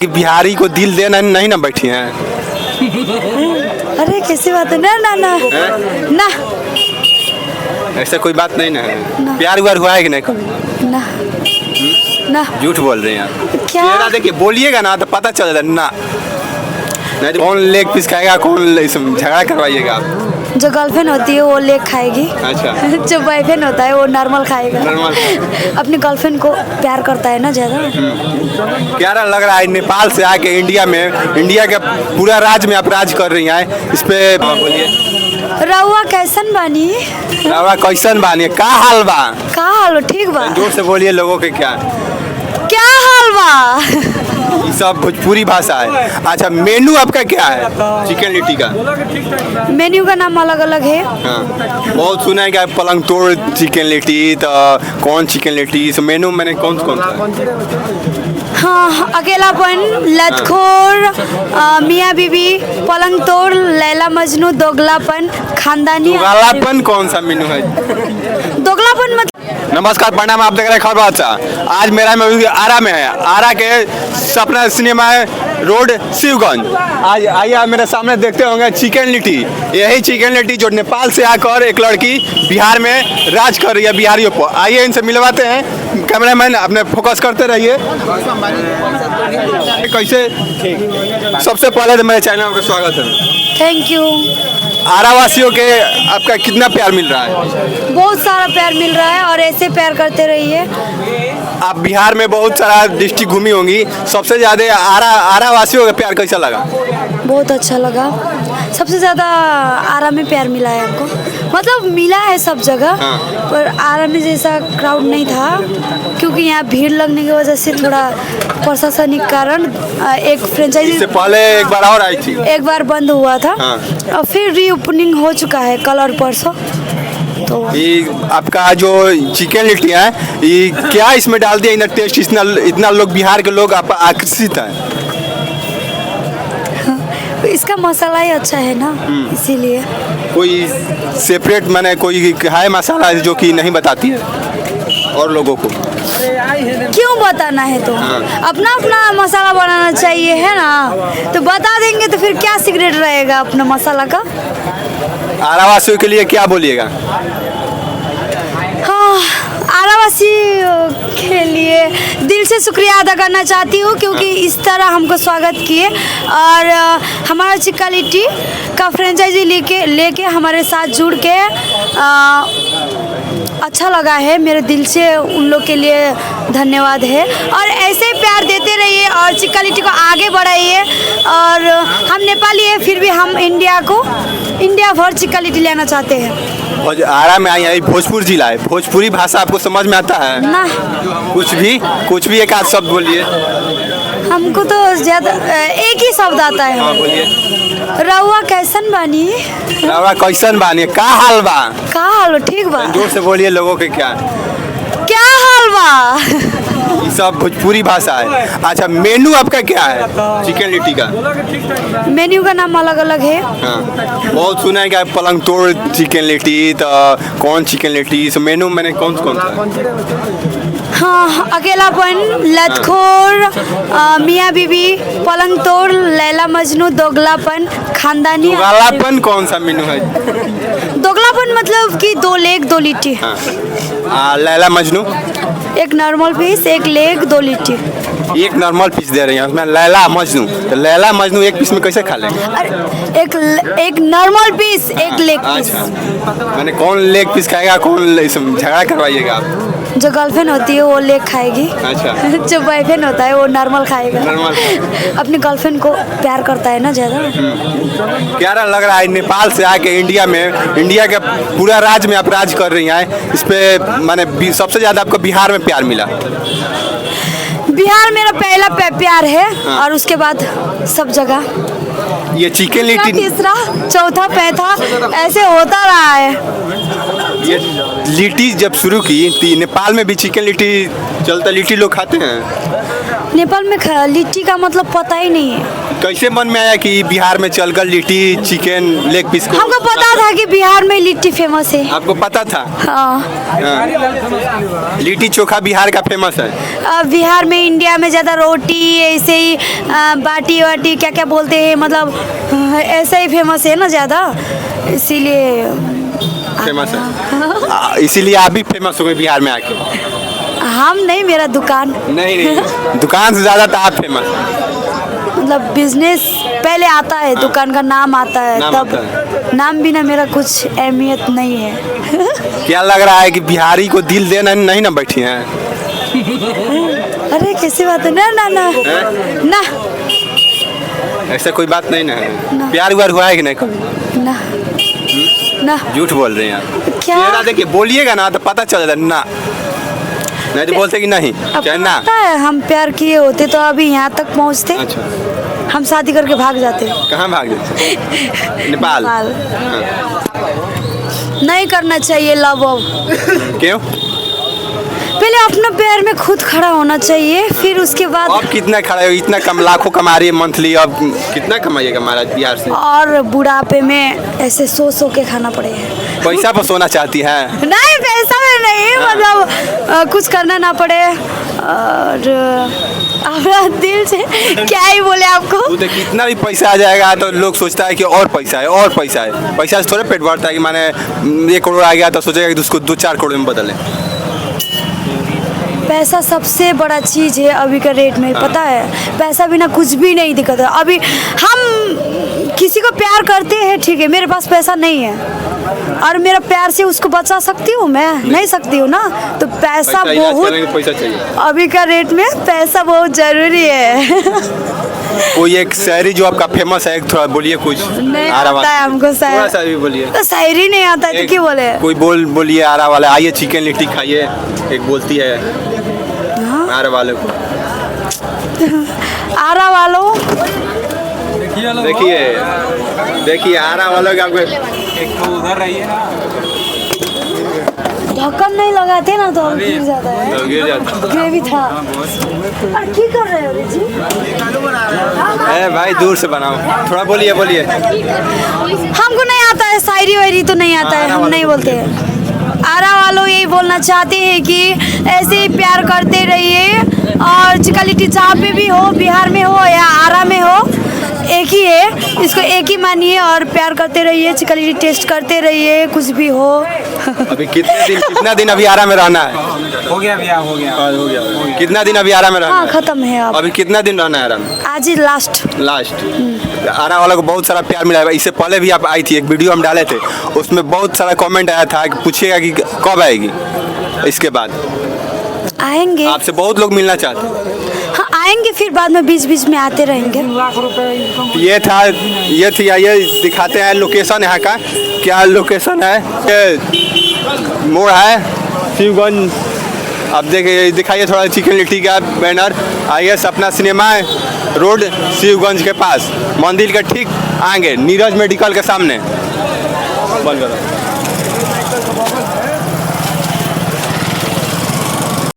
कि बिहारी को दिल देना नहीं ना बैठी हैं। अरे कैसी बात है, ना ना ना ना, ऐसा कोई बात नहीं ना है। प्यार व्यार हुआ है कि नहीं कभी? ना ना। झूठ बोल रहे हैं आप। क्या? चेहरा देखिए, बोलिएगा ना तो पता चल जाता ना। नहीं तो कौन लेग पीस खाएगा, कौन झगड़ा करवाइएगा आप। जो गर्लफ्रेंड होती है वो लेग खाएगी। अच्छा। जो बॉयफ्रेंड होता है वो नॉर्मल खाएगा। नॉर्मल। अपनी गर्लफ्रेंड को प्यार करता है ना ज़्यादा। क्या लग रहा है नेपाल से आके इंडिया में, इंडिया के पूरा राज्य में आप राज कर रही हैं, इस पे बोलिए। रउआ कैसन बानी? रउआ कैसन बानी? का हाल बा? का हाल बा? ठीक बा। जोर से बोलिए, लोगों के क्या हाल बा? ये सब भोजपुरी भाषा है। अच्छा, मेनू आपका क्या है? चिकन लिट्टी का मेन्यू का नाम अलग अलग है। हाँ, बहुत सुना है कि पलंग तोड़ चिकन लिट्टी, तो कौन चिकन लिट्टी, तो मेनू मैंने कौन सा? हाँ, अकेलापन, लतखोर, मियाँ बीबी, पलंग तोड़, लैला मजनू, दोगलापन, खानदानी। दोगलापन कौन सा मेनू है? दोगलापन मतलब। नमस्कार, प्रणाम, आप देख रहे हैं खबर अच्छा। आज मेरा मूवी आरा में है। आरा के सपना सिनेमा रोड शिवगंज। आज आइए मेरे सामने देखते होंगे चिकन लिट्टी। यही चिकन लिट्टी जो नेपाल से आकर एक लड़की बिहार में राज कर रही है बिहारियों को। आइए इनसे मिलवाते हैं। कैमरामैन अपने फोकस करते रहिए। कैसे? सबसे पहले तो मेरे चैनल में स्वागत है। Thank you. आरा वासियों के आपका कितना प्यार मिल रहा है? बहुत सारा प्यार मिल रहा है और ऐसे प्यार करते रहिए। आप बिहार में बहुत सारा डिस्ट्रिक्ट घूमी होंगी, सबसे ज़्यादा आरा वासियों का प्यार कैसा लगा? बहुत अच्छा लगा। सबसे ज़्यादा आरा में प्यार मिला है हमको, मतलब मिला है सब जगह। हाँ। पर आरा में जैसा क्राउड नहीं था, क्योंकि यहाँ भीड़ लगने की वजह से थोड़ा प्रशासनिक कारण एक फ्रेंचाइजी इससे पहले एक बार और आई थी, एक बार बंद हुआ था। हाँ। और फिर रीओपनिंग हो चुका है कल और परसों। तो ये आपका जो चिकन लिट्टी है, ये क्या इसमें डाल दिया इतना टेस्ट, इतना लोग बिहार के लोग आप आकर्षित हैं? इसका मसाला ही अच्छा है ना, इसीलिए। कोई सेपरेट माने कोई है मसाला जो कि नहीं बताती है और लोगों को? क्यों बताना है? तो अपना अपना मसाला बनाना चाहिए, है ना। तो बता देंगे तो फिर क्या सीक्रेट रहेगा अपना मसाला का। आरावासियों के लिए क्या बोलिएगा? हाँ, आरावासी के लिए दिल से शुक्रिया अदा करना चाहती हूँ, क्योंकि इस तरह हमको स्वागत किए और हमारा चिकन लिट्टी का फ्रेंचाइजी लेके हमारे साथ जुड़ के अच्छा लगा है। मेरे दिल से उन लोग के लिए धन्यवाद है। और ऐसे ही प्यार देते रहिए और चिकन लिट्टी को आगे बढ़ाइए। और हम नेपाली है, फिर भी हम इंडिया भर चिकन लिट्टी लेना चाहते हैं। और आरा में आई है, भोजपुर जिला है, भोजपुरी भाषा आपको समझ में आता है? ना, कुछ भी एक आध शब्द बोलिए। हमको तो ज़्यादा एक ही शब्द आता है। हाँ, बोलिए। रउआ कैसन बानी? रउआ कैसन बानी? का हाल बा? का हाल बा? ठीक बा। जोर से बोलिए, लोगों के क्या हाल बा? ये सब भोजपुरी भाषा है। अच्छा, मेनू आपका क्या है? चिकन लिट्टी का मेन्यू का नाम अलग अलग है। हाँ, बहुत सुना है कि पलंग तोड़ चिकन लिट्टी, तो कौन चिकन लिट्टी, तो मेनू मैंने कौन सा? हाँ, अकेलापन, लतखोर, मियाँ बीबी, पलंग तोड़, लैला मजनू, दोगलापन, खानदानी। दोगलापन कौन सा मेनू है? दोगलापन मतलब कि 2 लेग 2 लिट्टी। हाँ। लैला मजनू? एक नॉर्मल पीस, एक लेग 2 लिट्टी। एक नॉर्मल पीस दे रही हैं उसमें लैला मजनू, तो लैला मजनू एक पीस में कैसे खा लेंगे? अरे एक नॉर्मल पीस, एक लेग पीस। अच्छा, मैंने कौन लेग पीस खाएगा, कौन झगड़ा करवाइएगा आप। जो गर्लफ्रेंड होती है वो लेग खाएगी। अच्छा। जो बॉयफ्रेंड होता है वो नॉर्मल खाएगा। नॉर्मल। अपनी गर्लफ्रेंड को प्यार करता है ना ज़्यादा। क्या लग रहा है नेपाल से आके इंडिया में, इंडिया के पूरा राज्य में आप राज कर रही हैं, इस पे माने सबसे ज़्यादा आपको बिहार में प्यार मिला? बिहार मेरा पहला प्यार है। हाँ। और उसके बाद सब जगह ये चिकन लिट्टी तीसरा, चौथा, पैथा ऐसे होता रहा है। ये लिट्टी जब शुरू की थी नेपाल में भी चिकन लिट्टी चलता, लिट्टी लोग खाते हैं? नेपाल में लिट्टी का मतलब पता ही नहीं है। कैसे मन में आया कि बिहार में चलकर लिट्टी चिकन लेग पीस को? हमको पता था कि बिहार में लिट्टी फेमस है। आपको पता था? हाँ। लिट्टी चोखा बिहार का फेमस है। बिहार में, इंडिया में ज़्यादा रोटी ऐसे ही बाटी वाटी क्या क्या बोलते हैं, मतलब ऐसा ही फेमस है ना ज़्यादा, इसीलिए फेमस है। इसीलिए आप भी फेमस हो गए बिहार में आके? हम नहीं, मेरा दुकान। नहीं दुकान से ज़्यादा तो आप फेमस। मतलब बिजनेस पहले आता है, दुकान का नाम आता है, नाम तब आता है। नाम बिना मेरा कुछ अहमियत नहीं है। क्या लग रहा है कि बिहारी को दिल देना नहीं ना बैठी हैं? अरे कैसी बात है, ना ना ना ना, ऐसा कोई बात नहीं ना है। प्यार व्यार हुआ है कि नहीं कभी? ना ना। झूठ बोल रहे हैं आप। क्या? चेहरा देखिए, बोलिएगा ना तो पता चल जाता ना, नहीं तो बोलते कि नहीं अब क्या ना। पता है, हम प्यार किए होते तो अभी यहाँ तक पहुँचते। अच्छा, हम शादी करके भाग जाते। कहाँ भाग जाते? नेपाल। नहीं करना चाहिए लव अब। क्यों? पहले अपना पैर में खुद खड़ा होना चाहिए, फिर उसके बाद। अब कितना खड़ा है? इतना कम लाखों कमा रही है मंथली, अब कितना कमाइएगा महाराज बिहार से? और बुढ़ापे में ऐसे सो के खाना पड़ेगा। पैसा पर सोना चाहती है? नहीं, पैसा में नहीं, मतलब कुछ करना ना पड़े, और अपना दिल से क्या ही बोले आपको। वो तो कितना भी पैसा आ जाएगा तो लोग सोचता है कि और पैसा है और पैसा है। पैसा से थोड़े पेट भरता है कि माने 1 करोड़ आ गया तो सोचेगा कि उसको 2-4 करोड़ में बदले। पैसा सबसे बड़ा चीज़ है अभी का रेट में, पता है। पैसा बिना कुछ भी नहीं दिक्कत है। अभी हम किसी को प्यार करते हैं, ठीक है, मेरे पास पैसा नहीं है और मेरा प्यार से उसको बचा सकती हूँ मैं? नहीं सकती हूँ ना। तो पैसा बहुत, पैसा चाहिए अभी का रेट में पैसा बहुत ज़रूरी है। कोई एक शायरी जो आपका फेमस है, एक थोड़ा बोलिए कुछ। नहीं आता है हमको थोड़ा सा भी बोलिए। तो शायरी नहीं आता है तो क्यों बोले? कोई बोलिए आरा वाला, आइए चिकन लिट्टी खाइए, एक बोलती है आरा वालों को। आरा वालों, देखिए आरा वालों का आपको एक तो उधर रहिए ना, ढक्कन नहीं लगाते ना तो गिर जाता है। गिर जाता ग्रेवी था। की कर रहे हो जी? है भाई, दूर से बनाओ, थोड़ा बोलिए। हमको नहीं आता है शायरी वायरी, तो नहीं आता है, हम नहीं बोलते हैं। आरा वालों यही बोलना चाहते हैं कि ऐसे ही प्यार करते रहिए, और चिकन लिट्टी जहाँ पे भी हो, बिहार में हो या आरा में हो, एक ही है, इसको एक ही मानिए और प्यार करते रहिए, चिकन लिट्टी टेस्ट करते रहिए, कुछ भी हो। अभी कितना दिन अभी आरा में रहना है? हो गया भैया, हो गया। कितना दिन अभी आरा में रहना हाँ, है? खत्म है अब। अभी कितना दिन रहना है आरा में? आज ही लास्ट। आरा वाला को बहुत सारा प्यार मिला है। इससे पहले भी आप आई थी, एक वीडियो हम डाले थे, उसमें बहुत सारा कमेंट आया था कि पूछिएगा कि कब आएगी। इसके बाद आएंगे, आपसे बहुत लोग मिलना चाहते हैं। हाँ आएंगे, फिर बाद में बीच बीच में आते रहेंगे। ये दिखाते हैं लोकेशन यहाँ का। क्या लोकेशन है? ये मोड़ है शिवगंज। अब देखिए, दिखाइए थोड़ा चिकन लिट्टी का बैनर। आइए, सपना सिनेमा रोड शिवगंज के पास, मंदिर के ठीक आगे, नीरज मेडिकल के सामने। बंद करो।